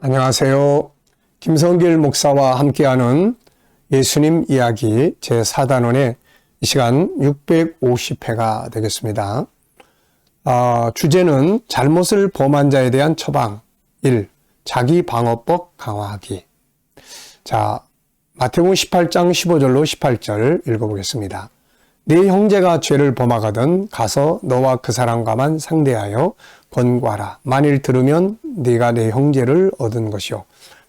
안녕하세요. 김성길 목사와 함께하는 예수님 이야기 제4단원의 이 시간 650회가 되겠습니다. 주제는 잘못을 범한 자에 대한 처방 1. 자기방어법 강화하기. 자, 마태복음 18장 15절로 18절 읽어보겠습니다. 네 형제가 죄를 범하거든 가서 너와 그 사람과만 상대하여 권고하라. 만일 들으면 네가 네 형제를 얻은 것이요.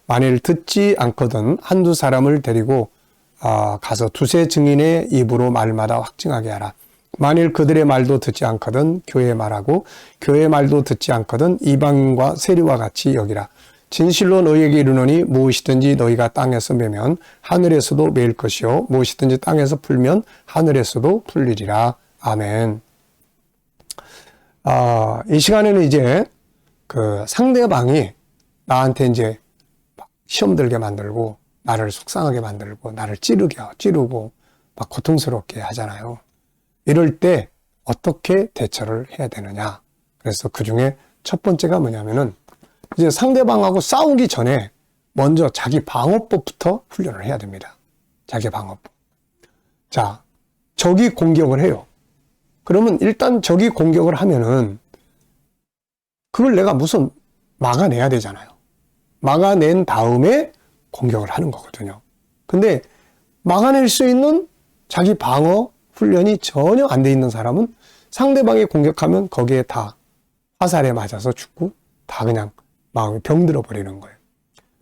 만일 듣지 않거든 한두 사람을 데리고 가서 두세 증인의 입으로 말마다 확증하게 하라. 만일 그들의 말도 듣지 않거든 교회의 말하고 교회의 말도 듣지 않거든 이방인과 세리와 같이 여기라. 진실로 너희에게 이르노니 무엇이든지 너희가 땅에서 매면 하늘에서도 매일 것이요 무엇이든지 땅에서 풀면 하늘에서도 풀리리라. 아멘. 이 시간에는 이제 그 상대방이 나한테 이제 시험 들게 만들고 나를 속상하게 만들고 나를 찌르고 막 고통스럽게 하잖아요. 이럴 때 어떻게 대처를 해야 되느냐. 그래서 그 중에 첫 번째가 뭐냐면은 이제 상대방하고 싸우기 전에 먼저 자기 방어법부터 훈련을 해야 됩니다. 자기 방어법. 자, 적이 공격을 해요. 그러면 일단 적이 공격을 하면은 그걸 내가 무슨 막아내야 되잖아요. 막아낸 다음에 공격을 하는 거거든요. 근데 막아낼 수 있는 자기 방어 훈련이 전혀 안 돼 있는 사람은 상대방이 공격하면 거기에 다 화살에 맞아서 죽고 다 그냥 마음이 병들어 버리는 거예요.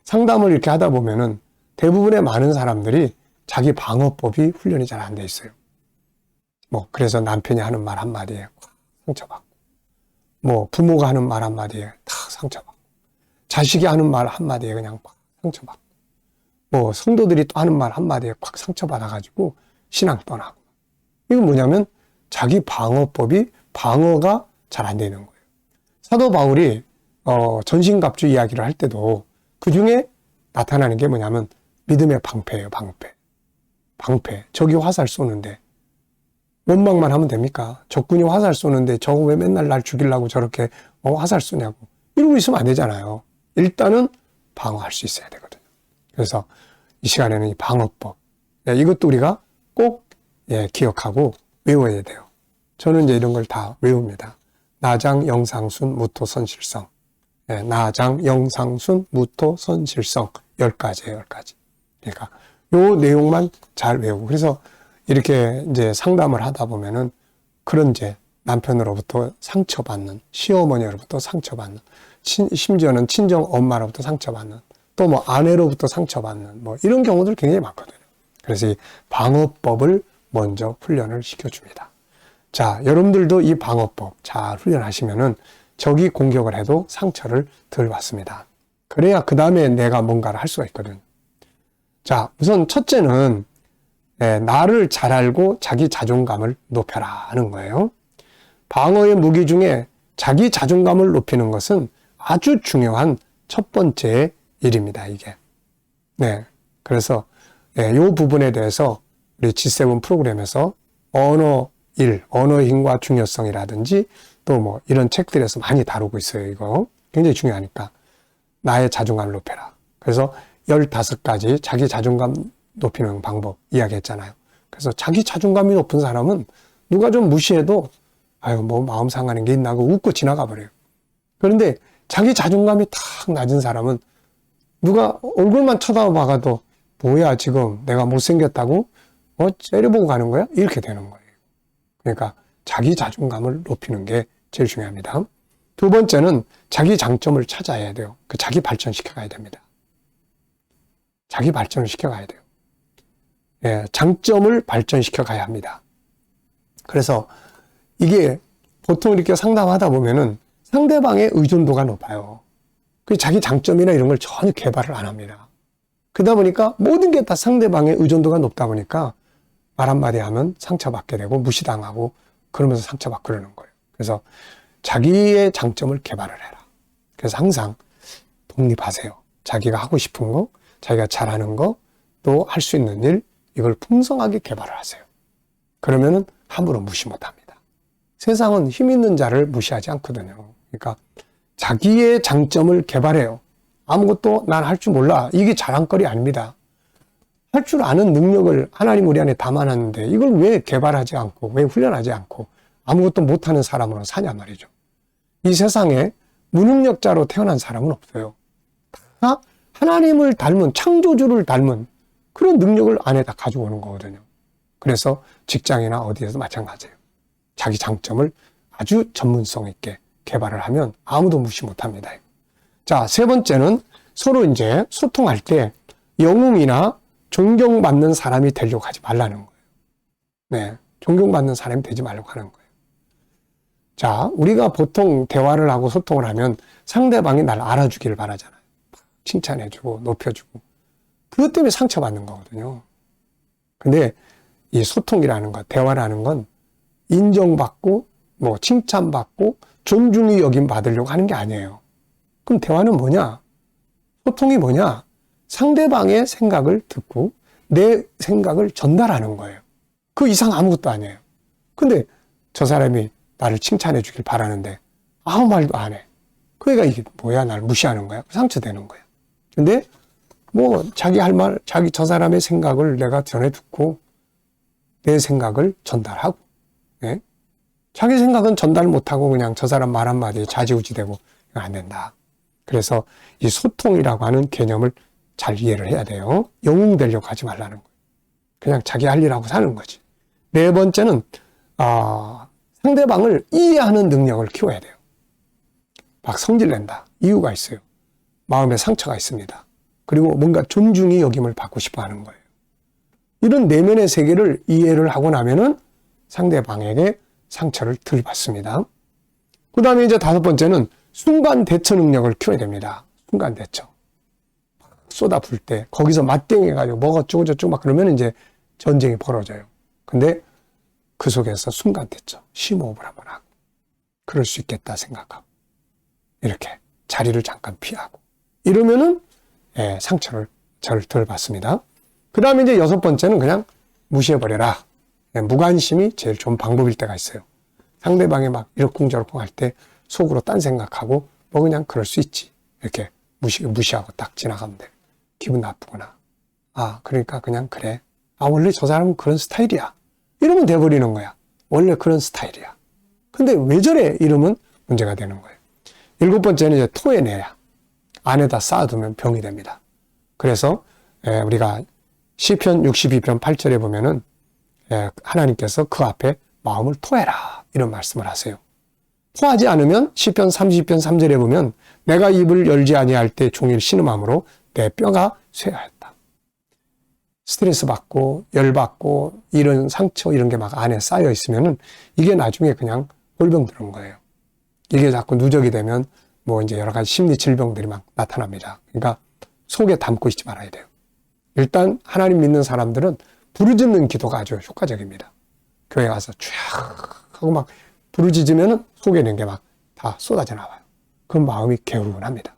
상담을 이렇게 하다 보면은 대부분의 많은 사람들이 자기 방어법이 훈련이 잘 안 돼 있어요. 그래서 남편이 하는 말 한마디에 상처받고, 부모가 하는 말 한마디에 다 상처받고, 자식이 하는 말 한마디에 그냥 막 상처받고, 성도들이 또 하는 말 한마디에 꽉 상처받아가지고 신앙 떠나고. 이건 뭐냐면 자기 방어법이 방어가 잘 안 되는 거예요. 사도 바울이 전신갑주 이야기를 할 때도 그 중에 나타나는 게 뭐냐면 믿음의 방패예요. 방패. 적이 화살 쏘는데 원망만 하면 됩니까? 적군이 화살 쏘는데 저거 왜 맨날 날 죽이려고 저렇게 화살 쏘냐고 이러고 있으면 안 되잖아요. 일단은 방어할 수 있어야 되거든요. 그래서 이 시간에는 이 방어법, 이것도 우리가 꼭 기억하고 외워야 돼요. 저는 이제 이런 걸 다 외웁니다. 나장, 영상순, 무토, 선실성. 나장, 영상순, 무토, 선실성 10가지예요. 10가지. 그러니까 요 내용만 잘 외우고 그래서 이렇게 이제 상담을 하다 보면은 그런 이제 남편으로부터 상처받는, 시어머니로부터 상처받는, 심지어는 친정 엄마로부터 상처받는, 또 아내로부터 상처받는 이런 경우들 굉장히 많거든요. 그래서 이 방어법을 먼저 훈련을 시켜줍니다. 자, 여러분들도 이 방어법 잘 훈련하시면은 적이 공격을 해도 상처를 덜 받습니다. 그래야 그 다음에 내가 뭔가를 할 수가 있거든. 자, 우선 첫째는 나를 잘 알고 자기 자존감을 높여라 하는 거예요. 방어의 무기 중에 자기 자존감을 높이는 것은 아주 중요한 첫 번째 일입니다, 이게. 그래서 이 부분에 대해서 우리 G7 프로그램에서 언어의 힘과 중요성이라든지 또 이런 책들에서 많이 다루고 있어요, 이거. 굉장히 중요하니까. 나의 자존감을 높여라. 그래서 15가지 자기 자존감 높이는 방법 이야기했잖아요. 그래서 자기 자존감이 높은 사람은 누가 좀 무시해도 마음 상하는 게 있나 하고 웃고 지나가 버려요. 그런데 자기 자존감이 탁 낮은 사람은 누가 얼굴만 쳐다봐도 뭐야 지금 내가 못생겼다고 째려보고 가는 거야? 이렇게 되는 거예요. 그러니까 자기 자존감을 높이는 게 제일 중요합니다. 두 번째는 자기 장점을 찾아야 돼요. 자기 발전시켜 가야 됩니다. 자기 발전을 시켜가야 돼요. 장점을 발전시켜 가야 합니다. 그래서 이게 보통 이렇게 상담하다 보면은 상대방의 의존도가 높아요. 자기 장점이나 이런 걸 전혀 개발을 안 합니다. 그러다 보니까 모든 게 다 상대방의 의존도가 높다 보니까 말 한마디 하면 상처받게 되고 무시당하고 그러면서 상처받고 그러는 거예요. 그래서 자기의 장점을 개발을 해라. 그래서 항상 독립하세요. 자기가 하고 싶은 거, 자기가 잘하는 거, 또 할 수 있는 일, 이걸 풍성하게 개발을 하세요. 그러면은 함부로 무시 못합니다. 세상은 힘 있는 자를 무시하지 않거든요. 그러니까 자기의 장점을 개발해요. 아무것도 난 할 줄 몰라. 이게 자랑거리 아닙니다. 할 줄 아는 능력을 하나님 우리 안에 담아놨는데 이걸 왜 개발하지 않고 왜 훈련하지 않고 아무것도 못하는 사람으로 사냐 말이죠. 이 세상에 무능력자로 태어난 사람은 없어요. 다 하나님을 닮은 창조주를 닮은 그런 능력을 안에다 가지고 오는 거거든요. 그래서 직장이나 어디에서 마찬가지예요. 자기 장점을 아주 전문성 있게 개발을 하면 아무도 무시 못합니다. 자, 세 번째는 서로 이제 소통할 때 영웅이나 존경받는 사람이 되려고 하지 말라는 거예요. 네, 존경받는 사람이 되지 말라고 하는 거예요. 자, 우리가 보통 대화를 하고 소통을 하면 상대방이 날 알아주기를 바라잖아요. 칭찬해주고 높여주고 그것 때문에 상처받는 거거든요. 근데 이 소통이라는 것, 대화라는 건 인정받고 뭐 칭찬받고 존중이 여김 받으려고 하는 게 아니에요. 그럼 대화는 뭐냐? 소통이 뭐냐? 상대방의 생각을 듣고 내 생각을 전달하는 거예요. 그 이상 아무것도 아니에요. 근데 저 사람이 나를 칭찬해 주길 바라는데 아무 말도 안 해. 그러니까 이게 뭐야? 날 무시하는 거야? 상처되는 거야. 근데 뭐 자기 할 말, 저 사람의 생각을 내가 전해 듣고 내 생각을 전달하고, 네? 자기 생각은 전달 못하고 그냥 저 사람 말 한마디에 좌지우지되고 이거 안 된다. 그래서 이 소통이라고 하는 개념을 잘 이해를 해야 돼요. 영웅 되려고 하지 말라는 거예요. 그냥 자기 할 일하고 사는 거지. 네 번째는 상대방을 이해하는 능력을 키워야 돼요. 막 성질낸다. 이유가 있어요. 마음에 상처가 있습니다. 그리고 뭔가 존중이 여김을 받고 싶어 하는 거예요. 이런 내면의 세계를 이해를 하고 나면은 상대방에게 상처를 덜 받습니다. 그 다음에 이제 다섯 번째는 순간 대처 능력을 키워야 됩니다. 순간 대처. 쏟아부을 때 거기서 맞대응해가지고 뭐가 어쩌고저쩌고 막 그러면 이제 전쟁이 벌어져요. 근데 그 속에서 순간 대처, 심호흡을 한번 하고 그럴 수 있겠다 생각하고 이렇게 자리를 잠깐 피하고 이러면은 상처를 덜 받습니다. 그 다음에 이제 여섯 번째는 그냥 무시해버려라. 무관심이 제일 좋은 방법일 때가 있어요. 상대방이 막 이러쿵저러쿵 할 때 속으로 딴 생각하고 뭐 그냥 그럴 수 있지. 이렇게 무시하고 딱 지나가면 돼. 기분 나쁘구나. 그러니까 그냥 그래. 원래 저 사람은 그런 스타일이야. 이러면 돼버리는 거야. 원래 그런 스타일이야. 근데 왜 저래? 이러면 문제가 되는 거예요. 일곱 번째는 이제 토해내야. 안에다 쌓아두면 병이 됩니다. 그래서 우리가 시편 62편 8절에 보면은 하나님께서 그 앞에 마음을 토해라 이런 말씀을 하세요. 토하지 않으면 시편 30편 3절에 보면 내가 입을 열지 아니할 때 종일 신음함으로 내 뼈가 쇠하였다. 스트레스 받고 열 받고 이런 상처 이런 게 막 안에 쌓여 있으면은 이게 나중에 그냥 골병 들은 거예요. 이게 자꾸 누적이 되면 뭐 이제 여러 가지 심리 질병들이 막 나타납니다. 그러니까 속에 담고 있지 말아야 돼요. 일단 하나님 믿는 사람들은 부르짖는 기도가 아주 효과적입니다. 교회 가서 쫙 하고 막 부르짖으면 속에 있는 게 막 다 쏟아져 나와요. 그럼 마음이 개운합니다.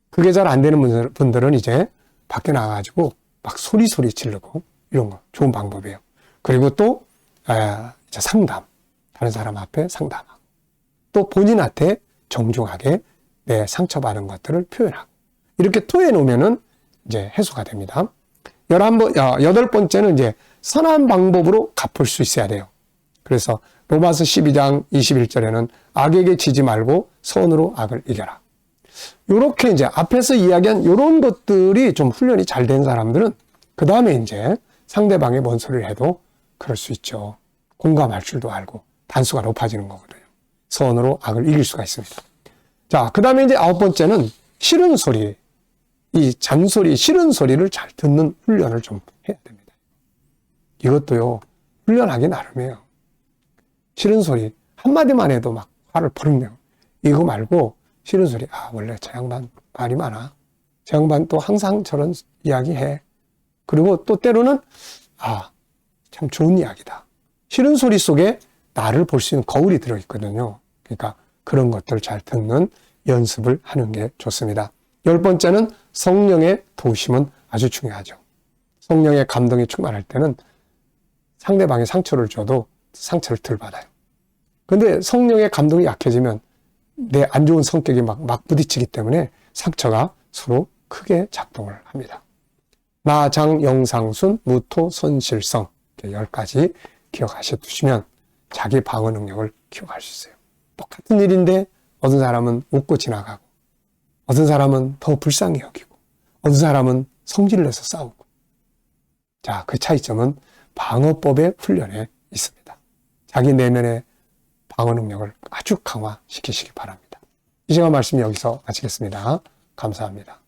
그게 잘 안 되는 분들은 이제 밖에 나가가지고 막 소리 지르고 이런 거 좋은 방법이에요. 그리고 또 이제 상담, 다른 사람 앞에 상담하고 또 본인한테 정중하게 내 상처받은 것들을 표현하고 이렇게 토해 놓으면은 이제 해소가 됩니다. 여덟 번째는 이제 선한 방법으로 갚을 수 있어야 돼요. 그래서 로마서 12장 21절에는 악에게 지지 말고 선으로 악을 이겨라. 요렇게 이제 앞에서 이야기한 요런 것들이 좀 훈련이 잘 된 사람들은 그 다음에 이제 상대방이 뭔 소리를 해도 그럴 수 있죠. 공감할 줄도 알고 단수가 높아지는 거거든요. 선으로 악을 이길 수가 있습니다. 자, 그 다음에 이제 아홉 번째는 싫은 소리, 이 잔소리, 싫은 소리를 잘 듣는 훈련을 좀 해야 됩니다. 이것도요, 훈련하기 나름이에요. 싫은 소리, 한마디만 해도 막 화를 버럭 내고, 이거 말고 싫은 소리, 원래 저 양반 말이 많아. 저 양반 또 항상 저런 이야기 해. 그리고 또 때로는, 참 좋은 이야기다. 싫은 소리 속에 나를 볼 수 있는 거울이 들어있거든요. 그러니까 그런 것들 잘 듣는 연습을 하는 게 좋습니다. 열 번째는 성령의 도우심은 아주 중요하죠. 성령의 감동이 충만할 때는 상대방이 상처를 줘도 상처를 덜 받아요. 근데 성령의 감동이 약해지면 내 안 좋은 성격이 막 부딪히기 때문에 상처가 서로 크게 작동을 합니다. 나, 장, 영, 상순, 무토, 손실성 10가지 기억하셔 두시면 자기 방어 능력을 키워갈 수 있어요. 똑같은 일인데 어떤 사람은 웃고 지나가고 어떤 사람은 더 불쌍히 여기고 어떤 사람은 성질을 내서 싸우고 자, 그 차이점은 방어법의 훈련에 있습니다. 자기 내면의 방어 능력을 아주 강화시키시기 바랍니다. 이 시간 말씀 여기서 마치겠습니다. 감사합니다.